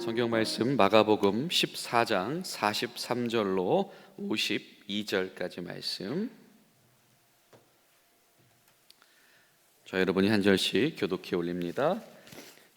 성경 말씀 마가복음 14장 43절로 52절까지 말씀, 저 여러분이 한 절씩 교독해 올립니다.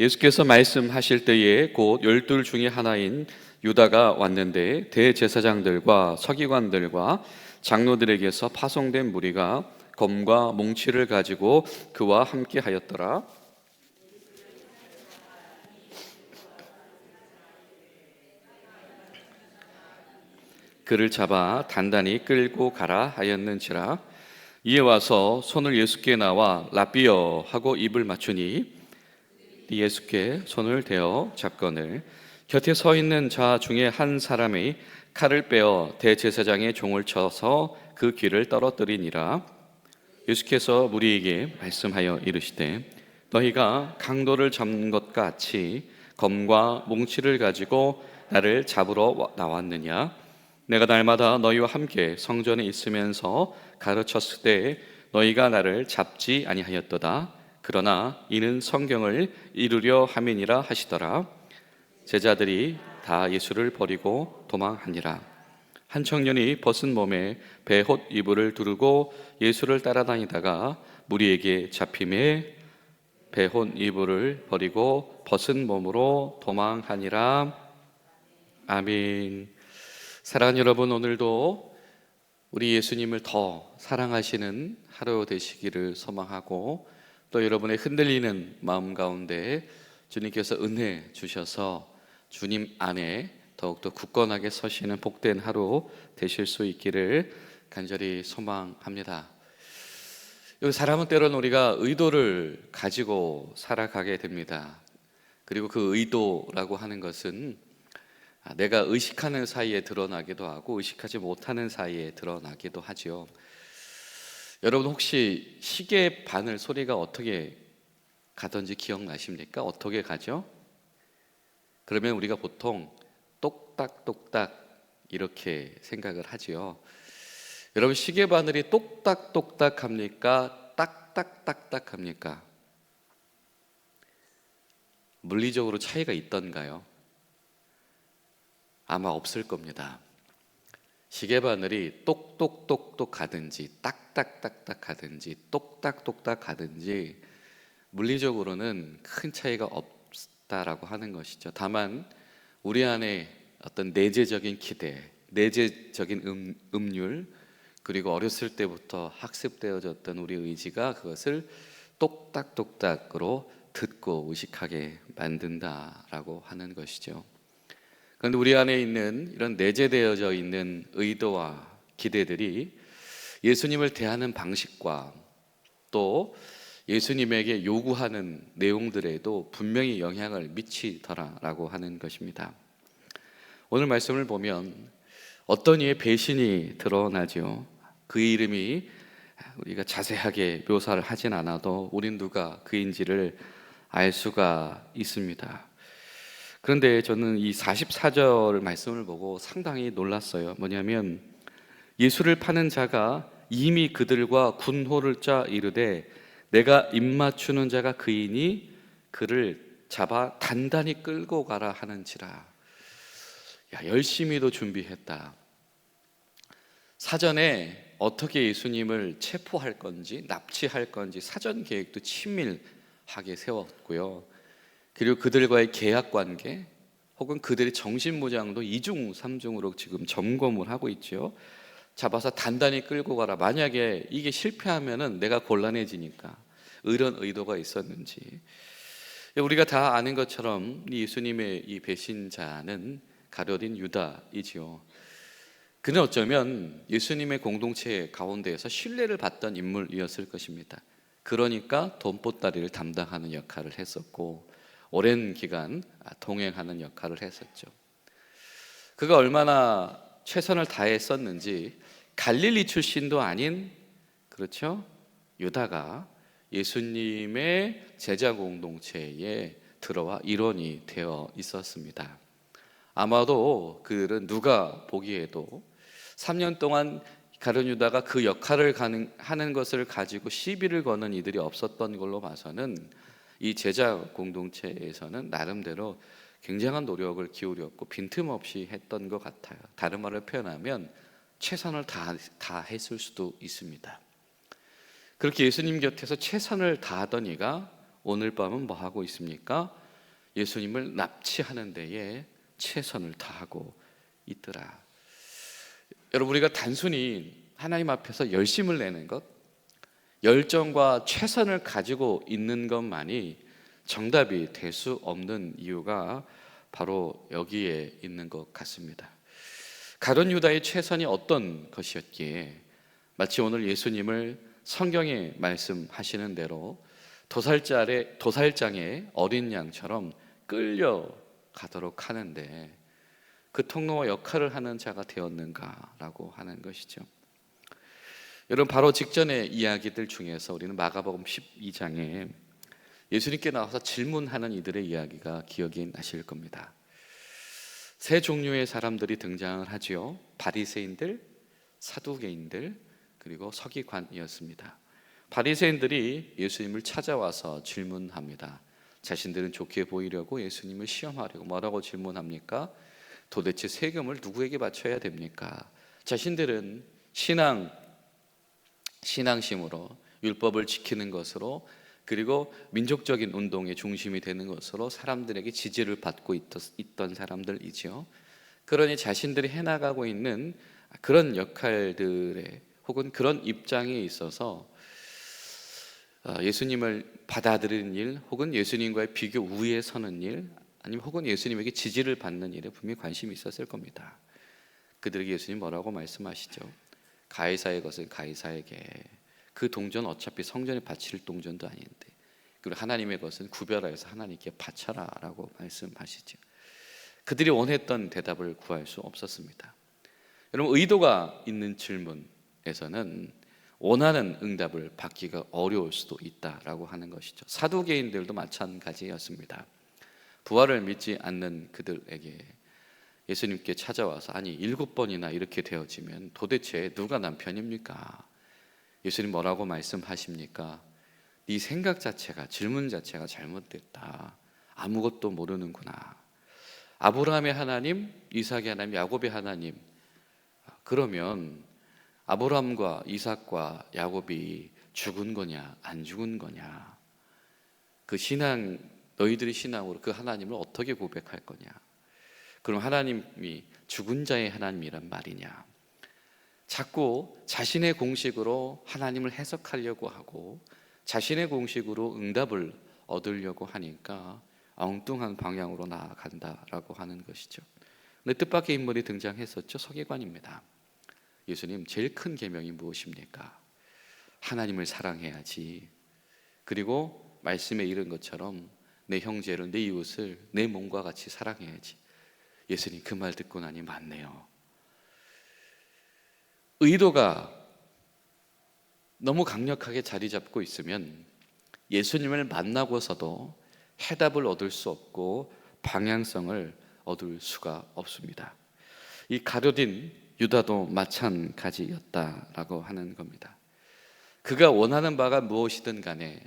예수께서 말씀하실 때에 곧 12 중에 하나인 유다가 왔는데 대제사장들과 서기관들과 장로들에게서 파송된 무리가 검과 몽치를 가지고 그와 함께 하였더라. 그를 잡아 단단히 끌고 가라 하였는지라. 이에 와서 손을 예수께 나와 라삐어 하고 입을 맞추니 예수께 손을 대어 잡거늘 곁에 서 있는 자 중에 한 사람이 칼을 빼어 대제사장의 종을 쳐서 그 귀를 떨어뜨리니라. 예수께서 무리에게 말씀하여 이르시되 너희가 강도를 잡는 것 같이 검과 몽치를 가지고 나를 잡으러 나왔느냐? 내가 날마다 너희와 함께 성전에 있으면서 가르쳤을 때 너희가 나를 잡지 아니하였도다. 그러나 이는 성경을 이루려 함이니라 하시더라. 제자들이 다 예수를 버리고 도망하니라. 한 청년이 벗은 몸에 베옷 이불을 두르고 예수를 따라다니다가 무리에게 잡힘에 베옷 이불을 버리고 벗은 몸으로 도망하니라. 아멘. 사랑하는 여러분, 오늘도 우리 예수님을 더 사랑하시는 하루 되시기를 소망하고, 또 여러분의 흔들리는 마음 가운데 주님께서 은혜 주셔서 주님 안에 더욱더 굳건하게 서시는 복된 하루 되실 수 있기를 간절히 소망합니다. 여기 사람은 때로는 우리가 의도를 가지고 살아가게 됩니다. 그리고 그 의도라고 하는 것은 내가 의식하는 사이에 드러나기도 하고 의식하지 못하는 사이에 드러나기도 하죠. 여러분 혹시 시계 바늘 소리가 어떻게 가던지 기억나십니까? 어떻게 가죠? 그러면 우리가 보통 똑딱똑딱 이렇게 생각을 하지요. 여러분 시계 바늘이 똑딱똑딱 합니까? 딱딱딱딱 합니까? 물리적으로 차이가 있던가요? 아마 없을 겁니다. 시계바늘이 똑똑똑똑 가든지 딱딱딱딱 가든지 똑딱똑딱 가든지 물리적으로는 큰 차이가 없다라고 하는 것이죠. 다만 우리 안에 어떤 내재적인 기대, 내재적인 음률, 그리고 어렸을 때부터 학습되어졌던 우리 의지가 그것을 똑딱똑딱으로 듣고 의식하게 만든다라고 하는 것이죠. 그런데 우리 안에 있는 이런 내재되어져 있는 의도와 기대들이 예수님을 대하는 방식과 또 예수님에게 요구하는 내용들에도 분명히 영향을 미치더라라고 하는 것입니다. 오늘 말씀을 보면 어떤 이의 배신이 드러나죠. 그 이름이 우리가 자세하게 묘사를 하진 않아도 우린 누가 그인지를 알 수가 있습니다. 그런데 저는 이 44절 말씀을 보고 상당히 놀랐어요. 뭐냐면 예수를 파는 자가 이미 그들과 군호를 짜 이르되 내가 입맞추는 자가 그이니 그를 잡아 단단히 끌고 가라 하는지라. 열심히도 준비했다. 사전에 어떻게 예수님을 체포할 건지 납치할 건지 사전 계획도 친밀하게 세웠고요. 그리고 그들과의 계약 관계 혹은 그들의 정신무장도 2중 3중으로 지금 점검을 하고 있죠. 잡아서 단단히 끌고 가라. 만약에 이게 실패하면은 내가 곤란해지니까 이런 의도가 있었는지. 우리가 다 아는 것처럼 예수님의 이 배신자는 가룟 유다이지요. 그는 어쩌면 예수님의 공동체 가운데에서 신뢰를 받던 인물이었을 것입니다. 그러니까 돈보따리를 담당하는 역할을 했었고 오랜 기간 동행하는 역할을 했었죠. 그가 얼마나 최선을 다했었는지 갈릴리 출신도 아닌, 그렇죠? 유다가 예수님의 제자 공동체에 들어와 일원이 되어 있었습니다. 아마도 그들은 누가 보기에도 3년 동안 가룟 유다가 그 역할을 하는 것을 가지고 시비를 거는 이들이 없었던 걸로 봐서는 이 제자 공동체에서는 나름대로 굉장한 노력을 기울였고 빈틈없이 했던 것 같아요. 다른 말로 표현하면 최선을 다했을 수도 있습니다. 그렇게 예수님 곁에서 최선을 다하던 이가 오늘 밤은 뭐 하고 있습니까? 예수님을 납치하는 데에 최선을 다하고 있더라. 여러분, 우리가 단순히 하나님 앞에서 열심을 내는 것, 열정과 최선을 가지고 있는 것만이 정답이 될 수 없는 이유가 바로 여기에 있는 것 같습니다. 가룟 유다의 최선이 어떤 것이었기에 마치 오늘 예수님을 성경에 말씀하시는 대로 도살장의 어린 양처럼 끌려가도록 하는데 그 통로와 역할을 하는 자가 되었는가라고 하는 것이죠. 여러분, 바로 직전의 이야기들 중에서 우리는 마가복음 12장에 예수님께 나와서 질문하는 이들의 이야기가 기억이 나실 겁니다. 세 종류의 사람들이 등장을 하지요. 바리새인들, 사두개인들, 그리고 서기관이었습니다. 바리새인들이 예수님을 찾아와서 질문합니다. 자신들은 좋게 보이려고 예수님을 시험하려고 뭐라고 질문합니까? 도대체 세금을 누구에게 바쳐야 됩니까? 자신들은 신앙심으로 율법을 지키는 것으로 그리고 민족적인 운동의 중심이 되는 것으로 사람들에게 지지를 받고 있던 사람들이죠. 그러니 자신들이 해나가고 있는 그런 역할들에 혹은 그런 입장에 있어서 예수님을 받아들이는 일 혹은 예수님과의 비교 우위에 서는 일 아니면 혹은 예수님에게 지지를 받는 일에 분명히 관심이 있었을 겁니다. 그들에게 예수님 뭐라고 말씀하시죠? 가이사의 것은 가이사에게, 그 동전 어차피 성전에 바칠 동전도 아닌데, 그리고 하나님의 것은 구별하여서 하나님께 바쳐라 라고 말씀하시죠. 그들이 원했던 대답을 구할 수 없었습니다. 여러분, 의도가 있는 질문에서는 원하는 응답을 받기가 어려울 수도 있다라고 하는 것이죠. 사두개인들도 마찬가지였습니다. 부활을 믿지 않는 그들에게 예수님께 찾아와서 아니 7번이나 이렇게 되어지면 도대체 누가 남편입니까? 예수님 뭐라고 말씀하십니까? 네 생각 자체가, 질문 자체가 잘못됐다. 아무것도 모르는구나. 아브라함의 하나님, 이삭의 하나님, 야곱의 하나님. 그러면 아브라함과 이삭과 야곱이 죽은 거냐 안 죽은 거냐, 그 신앙, 너희들의 신앙으로 그 하나님을 어떻게 고백할 거냐, 그럼 하나님이 죽은 자의 하나님이란 말이냐. 자꾸 자신의 공식으로 하나님을 해석하려고 하고 자신의 공식으로 응답을 얻으려고 하니까 엉뚱한 방향으로 나아간다라고 하는 것이죠. 근데 뜻밖의 인물이 등장했었죠. 서기관입니다. 예수님, 제일 큰 계명이 무엇입니까? 하나님을 사랑해야지. 그리고 말씀에 이른 것처럼 내 형제를, 내 이웃을 내 몸과 같이 사랑해야지. 예수님, 그 말 듣고 나니 맞네요. 의도가 너무 강력하게 자리 잡고 있으면 예수님을 만나고서도 해답을 얻을 수 없고 방향성을 얻을 수가 없습니다. 이 가룟 유다도 마찬가지였다라고 하는 겁니다. 그가 원하는 바가 무엇이든 간에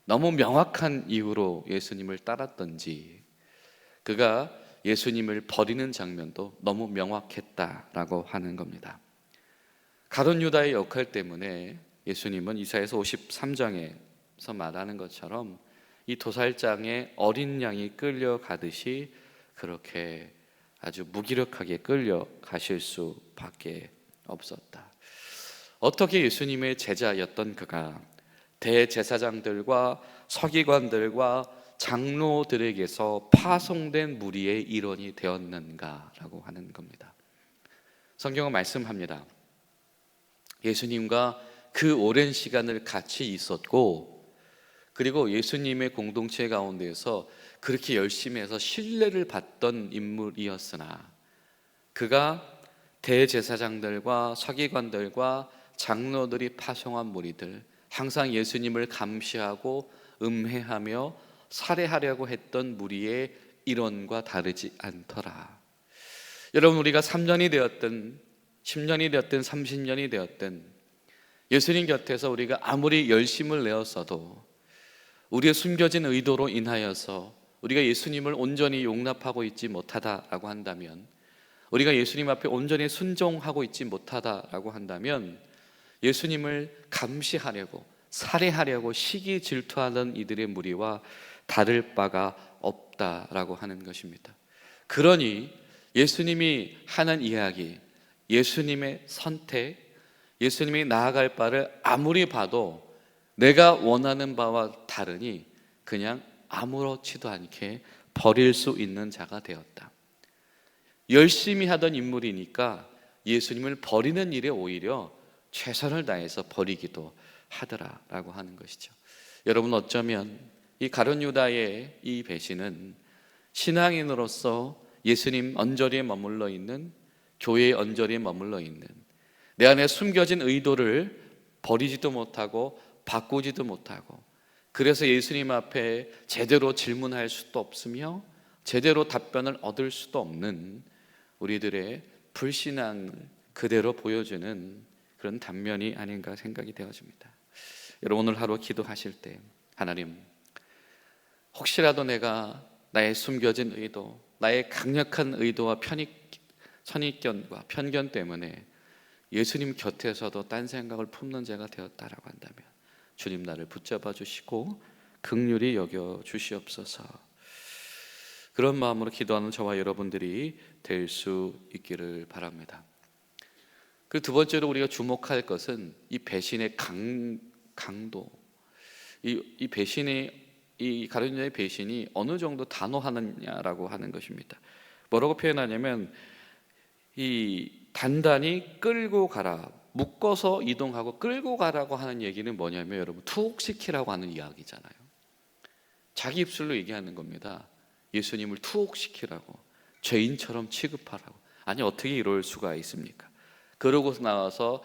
너무 명확한 이유로 예수님을 따랐던지, 그가 예수님을 버리는 장면도 너무 명확했다라고 하는 겁니다. 가룟 유다의 역할 때문에 예수님은 이사야서 53장에서 말하는 것처럼 이 도살장에 어린 양이 끌려가듯이 그렇게 아주 무기력하게 끌려가실 수밖에 없었다. 어떻게 예수님의 제자였던 그가 대제사장들과 서기관들과 장로들에게서 파송된 무리의 일원이 되었는가라고 하는 겁니다. 성경은 말씀합니다. 예수님과 그 오랜 시간을 같이 있었고, 그리고 예수님의 공동체 가운데에서 그렇게 열심히 해서 신뢰를 받던 인물이었으나 그가 대제사장들과 서기관들과 장로들이 파송한 무리들, 항상 예수님을 감시하고 음해하며 살해하려고 했던 무리의 일원과 다르지 않더라. 여러분, 우리가 3년이 되었든 10년이 되었든 30년이 되었든 예수님 곁에서 우리가 아무리 열심을 내었어도 우리의 숨겨진 의도로 인하여서 우리가 예수님을 온전히 용납하고 있지 못하다라고 한다면, 우리가 예수님 앞에 온전히 순종하고 있지 못하다라고 한다면, 예수님을 감시하려고, 살해하려고 시기 질투하는 이들의 무리와 다를 바가 없다라고 하는 것입니다. 그러니 예수님이 하는 이야기, 예수님의 선택, 예수님이 나아갈 바를 아무리 봐도 내가 원하는 바와 다르니 그냥 아무렇지도 않게 버릴 수 있는 자가 되었다. 열심히 하던 인물이니까 예수님을 버리는 일에 오히려 최선을 다해서 버리기도 하더라라고 하는 것이죠. 여러분, 어쩌면 이 가룟 유다의 이 배신은 신앙인으로서 예수님 언저리에 머물러 있는, 교회의 언저리에 머물러 있는 내 안에 숨겨진 의도를 버리지도 못하고 바꾸지도 못하고, 그래서 예수님 앞에 제대로 질문할 수도 없으며 제대로 답변을 얻을 수도 없는 우리들의 불신앙을 그대로 보여주는 그런 단면이 아닌가 생각이 되어집니다. 여러분, 오늘 하루 기도하실 때, 하나님, 혹시라도 내가 나의 숨겨진 의도, 나의 강력한 의도와 선입견과 편견 때문에 예수님 곁에서도 딴 생각을 품는 자가 되었다라고 한다면 주님, 나를 붙잡아 주시고 긍휼히 여겨 주시옵소서. 그런 마음으로 기도하는 저와 여러분들이 될 수 있기를 바랍니다. 그 두 번째로 우리가 주목할 것은 이 배신의 강도, 이 배신의, 이 가룟 유다의 배신이 어느 정도 단호하느냐라고 하는 것입니다. 뭐라고 표현하냐면, 이 단단히 끌고 가라, 묶어서 이동하고 끌고 가라고 하는 얘기는 뭐냐면, 여러분, 투옥시키라고 하는 이야기잖아요. 자기 입술로 얘기하는 겁니다. 예수님을 투옥시키라고, 죄인처럼 취급하라고. 아니, 어떻게 이럴 수가 있습니까? 그러고 나와서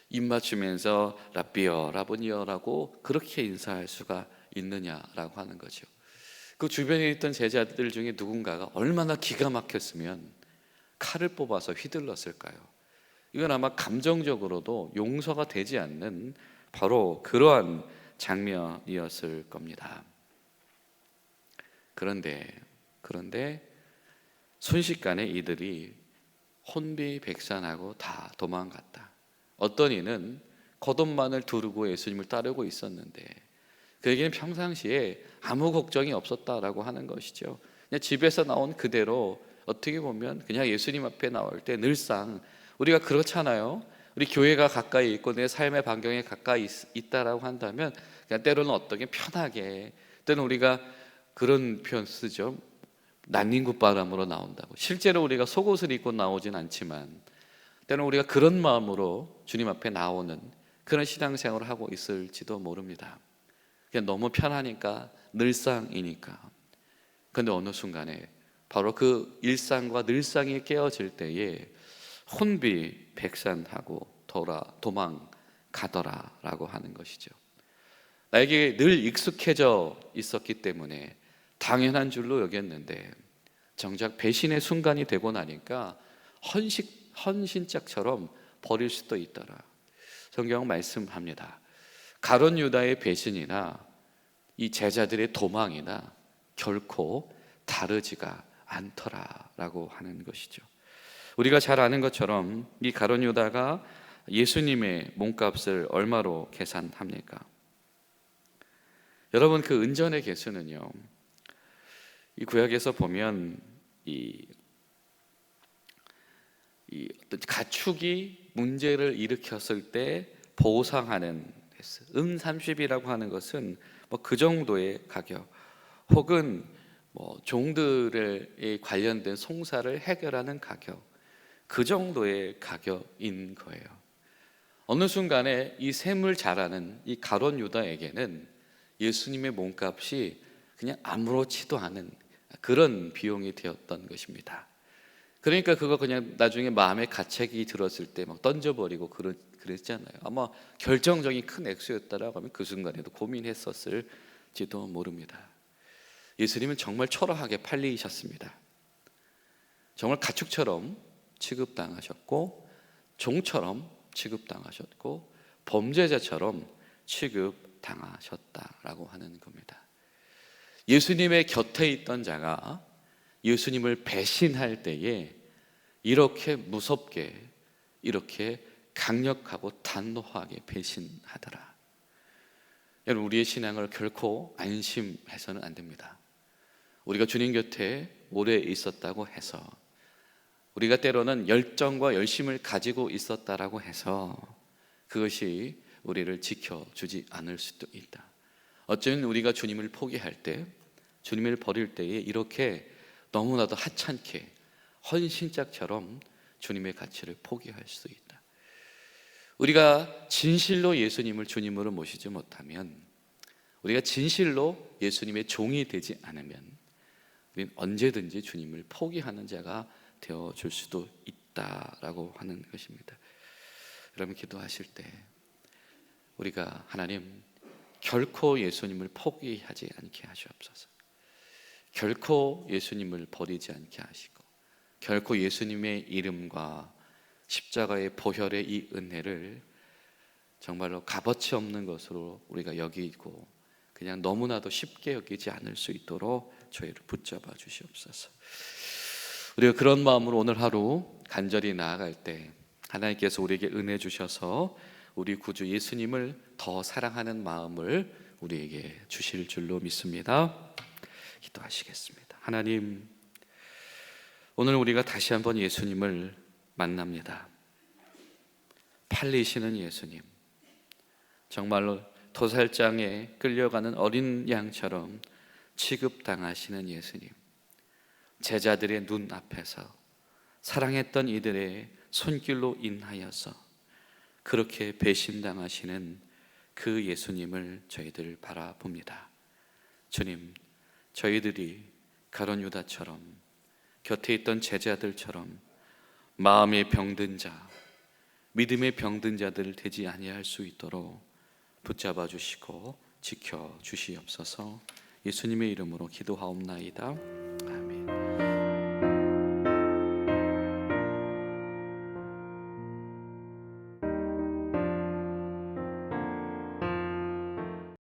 입 맞추면서 라비어, 라보니어라고 그렇게 인사할 수가 있느냐라고 하는 거죠. 그 주변에 있던 제자들 중에 누군가가 얼마나 기가 막혔으면 칼을 뽑아서 휘둘렀을까요? 이건 아마 감정적으로도 용서가 되지 않는 바로 그러한 장면이었을 겁니다. 그런데 순식간에 이들이 혼비백산하고 다 도망갔다. 어떤 이는 겉옷만을 두르고 예수님을 따르고 있었는데 그에게는 평상시에 아무 걱정이 없었다라고 하는 것이죠. 그냥 집에서 나온 그대로, 어떻게 보면 그냥 예수님 앞에 나올 때 늘상 우리가 그렇잖아요. 우리 교회가 가까이 있고 내 삶의 반경에 가까이 있다라고 한다면 그냥 때로는 어떻게 편하게, 때로는 우리가 그런 표현 쓰죠. 난닝굿바람으로 나온다고. 실제로 우리가 속옷을 입고 나오진 않지만 때로는 우리가 그런 마음으로 주님 앞에 나오는 그런 신앙생활을 하고 있을지도 모릅니다. 그냥 너무 편하니까, 늘상이니까. 그런데 어느 순간에 바로 그 일상과 늘상이 깨어질 때에 혼비백산하고 도망가더라라고 하는 것이죠. 나에게 늘 익숙해져 있었기 때문에 당연한 줄로 여겼는데 정작 배신의 순간이 되고 나니까 헌신짝처럼 버릴 수도 있더라. 성경 말씀합니다. 가룟 유다의 배신이나 이 제자들의 도망이나 결코 다르지가 않더라라고 하는 것이죠. 우리가 잘 아는 것처럼 이 가룟 유다가 예수님의 몸값을 얼마로 계산합니까? 여러분, 그 은전의 개수는요, 이 구약에서 보면 이 가축이 문제를 일으켰을 때 보상하는 횟수, 30이라고 하는 것은 뭐 그 정도의 가격, 혹은 뭐 종들에 관련된 송사를 해결하는 가격, 그 정도의 가격인 거예요. 어느 순간에 이 셈을 잘 아는 이 가룟 유다에게는 예수님의 몸값이 그냥 아무렇지도 않은 그런 비용이 되었던 것입니다. 그러니까 그거 그냥 나중에 마음에 가책이 들었을 때 막 던져버리고 그랬잖아요. 아마 결정적인 큰 액수였다라고 하면 그 순간에도 고민했었을지도 모릅니다. 예수님은 정말 초라하게 팔리셨습니다. 정말 가축처럼 취급당하셨고, 종처럼 취급당하셨고, 범죄자처럼 취급당하셨다라고 하는 겁니다. 예수님의 곁에 있던 자가 예수님을 배신할 때에 이렇게 무섭게, 이렇게 강력하고 단호하게 배신하더라. 여러분, 우리의 신앙을 결코 안심해서는 안 됩니다. 우리가 주님 곁에 오래 있었다고 해서, 우리가 때로는 열정과 열심을 가지고 있었다라고 해서 그것이 우리를 지켜주지 않을 수도 있다. 어쩌면 우리가 주님을 포기할 때, 주님을 버릴 때에 이렇게 너무나도 하찮게 헌신짝처럼 주님의 가치를 포기할 수도 있다. 우리가 진실로 예수님을 주님으로 모시지 못하면, 우리가 진실로 예수님의 종이 되지 않으면 우리는 언제든지 주님을 포기하는 자가 되어줄 수도 있다라고 하는 것입니다. 여러분, 기도하실 때 우리가 하나님, 결코 예수님을 포기하지 않게 하시옵소서. 결코 예수님을 버리지 않게 하시고, 결코 예수님의 이름과 십자가의 보혈의 이 은혜를 정말로 값어치 없는 것으로 우리가 여기고 그냥 너무나도 쉽게 여기지 않을 수 있도록 저희를 붙잡아 주시옵소서. 우리가 그런 마음으로 오늘 하루 간절히 나아갈 때 하나님께서 우리에게 은혜 주셔서 우리 구주 예수님을 더 사랑하는 마음을 우리에게 주실 줄로 믿습니다. 기도하시겠습니다. 하나님, 오늘 우리가 다시 한번 예수님을 만납니다. 팔리시는 예수님, 정말로 도살장에 끌려가는 어린 양처럼 취급당하시는 예수님, 제자들의 눈앞에서 사랑했던 이들의 손길로 인하여서 그렇게 배신당하시는 그 예수님을 저희들 바라봅니다. 주님, 저희들이 가룟 유다처럼, 곁에 있던 제자들처럼 마음의 병든 자, 믿음의 병든 자들 되지 아니할 수 있도록 붙잡아 주시고 지켜 주시옵소서. 예수님의 이름으로 기도하옵나이다.